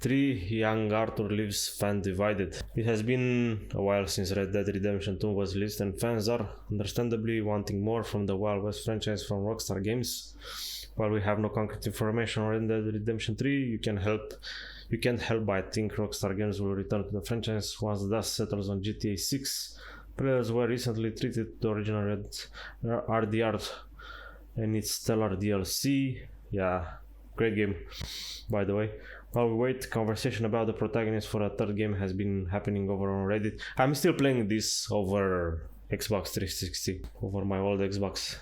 3. Young Arthur leaves fan divided. It has been a while since Red Dead Redemption 2 was released, and fans are understandably wanting more from the Wild West franchise from Rockstar Games. While we have no concrete information on Red Dead Redemption 3, you can't help but think Rockstar Games will return to the franchise once the dust settles on GTA 6. Players were recently treated to the original RDR and its stellar DLC. Yeah, great game, by the way. While we wait, conversation about the protagonist for a third game has been happening over on Reddit. I'm still playing this over Xbox 360, over my old Xbox,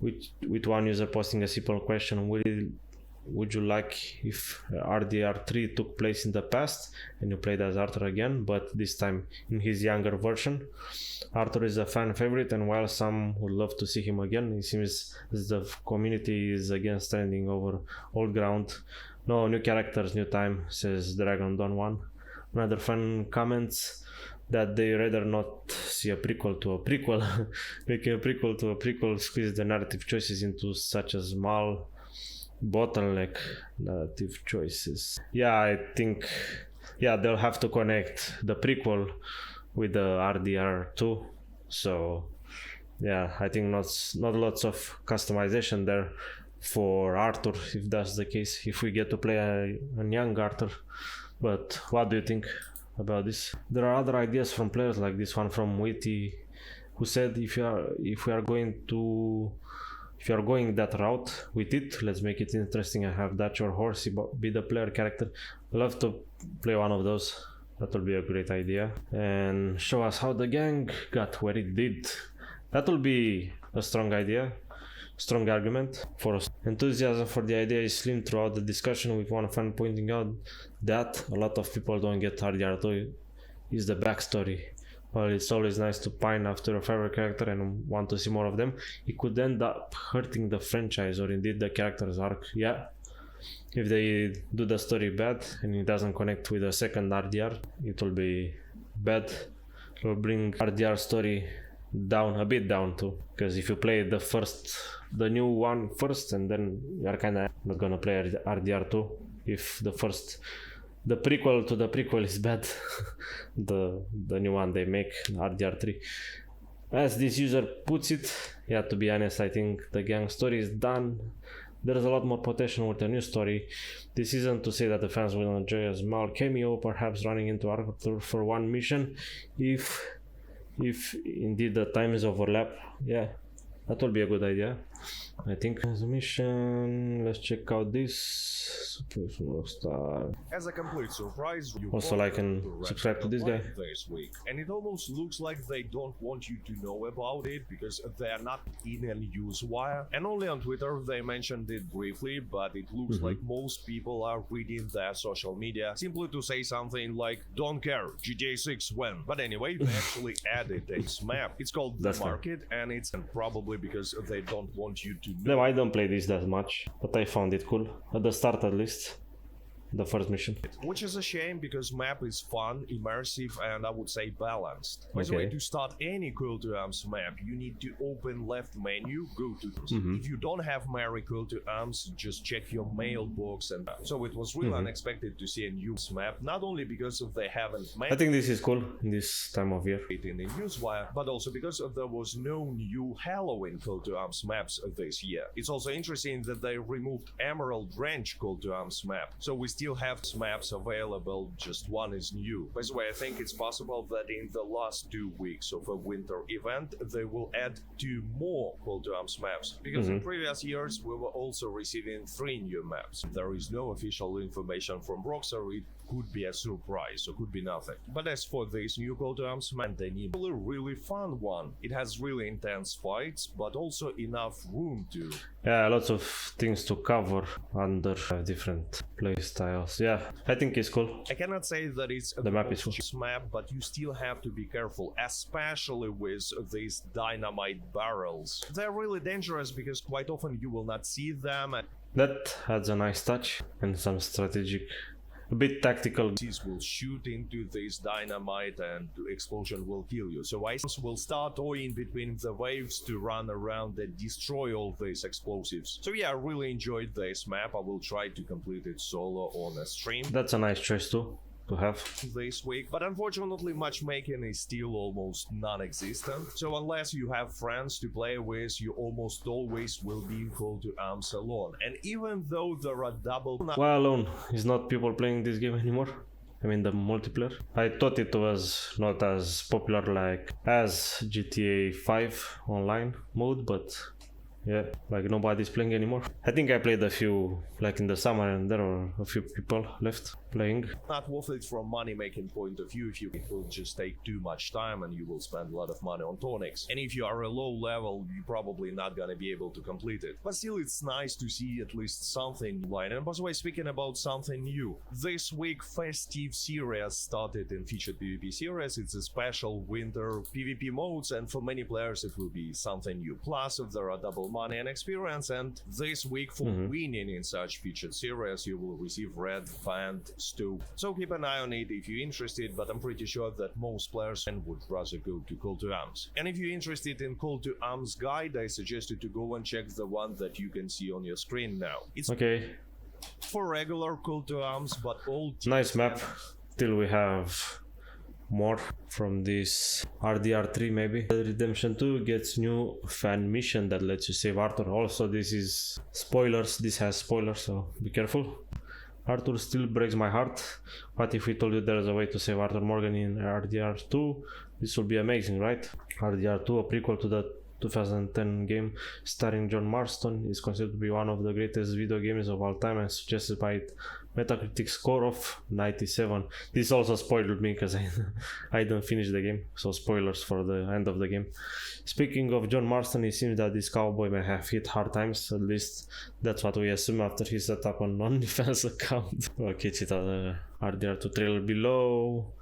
with one user posting a simple question: would you like if RDR 3 took place in the past and you played as Arthur again, but this time in his younger version? Arthur is a fan favorite, and while some would love to see him again, it seems as the community is again standing over old ground. No new characters, new time, says Dragon Dawn 1. Another fan comments that they rather not see a prequel to a prequel. Making a prequel to a prequel squeeze the narrative choices into such a small bottleneck. Narrative choices. Yeah, I think they'll have to connect the prequel with the RDR2. So yeah, I think not lots of customization there for Arthur, if that's the case, if we get to play a young Arthur. But what do you think about this? There are other ideas from players, like this one from Witty, who said if we are going that route with it, let's make it interesting and have Dutch or Horsey be the player character. I'd love to play one of those. That will be a great idea, and show us how the gang got where it did. That will be a strong idea, strong argument for us. Enthusiasm for the idea is slim throughout the discussion, with one fan pointing out that a lot of people don't get RDR2 is the backstory. While it's always nice to pine after a favorite character and want to see more of them, it could end up hurting the franchise or indeed the character's arc. Yeah, if they do the story bad and it doesn't connect with the second RDR, it will be bad. It will bring RDR story down a bit too, because if you play the new one first, and then you're kinda not gonna play RDR2 if the prequel to the prequel is bad. the new one they make, RDR3. As this user puts it, yeah, to be honest, I think the gang story is done. There's a lot more potential with a new story. This isn't to say that the fans will enjoy a small cameo, perhaps running into Arthur for one mission, if indeed the times overlap. Yeah, that will be a good idea, I think. As a mission, let's check out this. As a complete surprise, you also like and subscribe to this guy. This week, and it almost looks like they don't want you to know about it because they are not in a news wire, and only on Twitter they mentioned it briefly. But it looks like most people are reading their social media simply to say something like "Don't care, GTA 6 when." But anyway, they actually added this map. It's called The Market, and it's probably because they don't want you to know. No, I don't play this that much, but I found it cool at the start, at least. The first mission, which is a shame because map is fun, immersive, and I would say balanced. By the way, to start any Call to Arms map, you need to open left menu, go to if you don't have Mary Call to Arms, just check your mailbox. And so it was really unexpected to see a new map, not only because they haven't made I think this is cool in this time of year in the newswire, but also because there was no new Halloween Call to Arms maps this year. It's also interesting that they removed Emerald Ranch Call to Arms map, so we still have maps available, just one is new. By the way, I think it's possible that in the last 2 weeks of a winter event they will add 2 more Call to Arms maps, because in previous years we were also receiving 3 new maps. There is no official information from Rockstar. It could be a surprise or could be nothing. But as for this new Call to Arms map, they need a really fun one. It has really intense fights, but also enough room to lots of things to cover under different play styles. Yeah, I think it's cool. I cannot say that it's the map is cool map, but you still have to be careful, especially with these dynamite barrels. They're really dangerous because quite often you will not see them. That adds a nice touch and some strategic a bit tactical. These will shoot into this dynamite and the explosion will kill you. So items will start toying between the waves to run around and destroy all these explosives. So yeah, I really enjoyed this map. I will try to complete it solo on a stream. That's a nice choice too to have this week, but unfortunately matchmaking is still almost non-existent, so unless you have friends to play with, you almost always will be in Call to Arms alone. And even though there are double Why alone? Is not people playing this game anymore? I mean the multiplayer. I thought it was not as popular like as GTA 5 online mode, but yeah, like nobody's playing anymore. I think I played a few like in the summer and there were a few people left playing. Not worth it from money making point of view. If you, it will just take too much time and you will spend a lot of money on tonics. And if you are a low level, you're probably not gonna be able to complete it. But still, it's nice to see at least something new. And by the way, speaking about something new, this week Festive series started in featured PvP series. It's a special winter PvP modes, and for many players it will be something new. Plus, if there are double money and experience, and this week for winning in such featured series, you will receive red band stove. So keep an eye on it if you're interested, but I'm pretty sure that most players would rather go to Call to Arms. And if you're interested in Call to Arms guide, I suggest you to go and check the one that you can see on your screen now. It's okay for regular Call to Arms, but all nice map. Till we have more from this RDR3 maybe. Redemption 2 gets new fan mission that lets you save Arthur. Also, this is spoilers. This has spoilers, so be careful. Arthur still breaks my heart. What if we told you there's a way to save Arthur Morgan in RDR2? This would be amazing, right? RDR2, a prequel to the 2010 game starring John Marston, is considered to be one of the greatest video games of all time and suggested by its Metacritic score of 97. This also spoiled me because I didn't finish the game, so spoilers for the end of the game. Speaking of John Marston, it seems that this cowboy may have hit hard times, at least that's what we assume after he set up an OnlyFans account. Okay, citat RDR2 trailer below.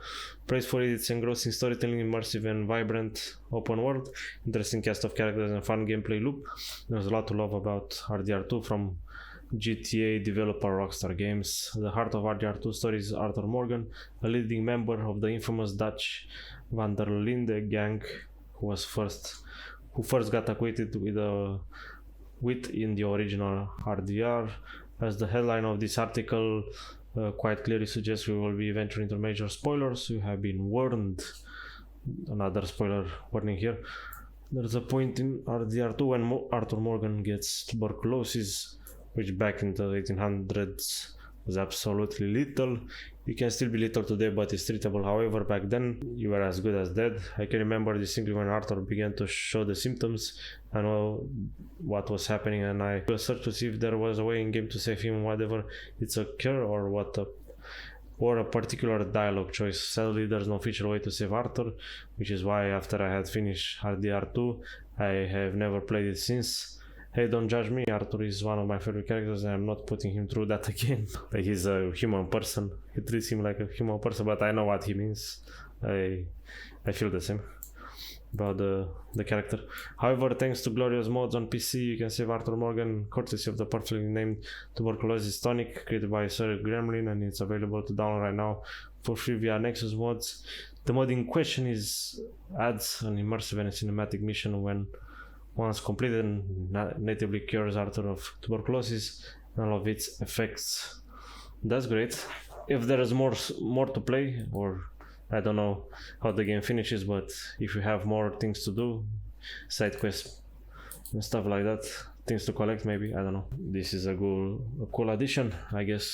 Praise for its engrossing storytelling, immersive and vibrant open world, interesting cast of characters and fun gameplay loop. There's a lot to love about RDR2 from GTA developer Rockstar Games. The heart of RDR2 story is Arthur Morgan, a leading member of the infamous Dutch Van der Linde gang, who first got acquainted with in the original RDR. As the headline of this article quite clearly suggests, we will be venturing into major spoilers. You have been warned. Another spoiler warning here. There's a point in RDR2 when Arthur Morgan gets tuberculosis, which back in the 1800s was absolutely lethal. It can still be lethal today, but it's treatable. However, back then you were as good as dead. I can remember distinctly when Arthur began to show the symptoms. I know what was happening, and I searched to see if there was a way in game to save him, whether it's a cure or a particular dialogue choice. Sadly, there's no feature way to save Arthur, which is why after I had finished RDR2, I have never played it since. Hey, don't judge me, Arthur is one of my favorite characters and I'm not putting him through that again. Like, he's a human person. He treats him like a human person, but I know what he means. I feel the same about the character. However, thanks to glorious mods on PC, you can save Arthur Morgan courtesy of the perfectly named Tuberculosis Tonic created by Sir Gremlin, and it's available to download right now for free via Nexus mods. The mod in question adds an immersive and cinematic mission when once completed and natively cures Arthur of tuberculosis and all of its effects. That's great. If there is more to play, or I don't know how the game finishes, but if you have more things to do, side quests and stuff like that, things to collect maybe, I don't know. This is a cool addition, I guess.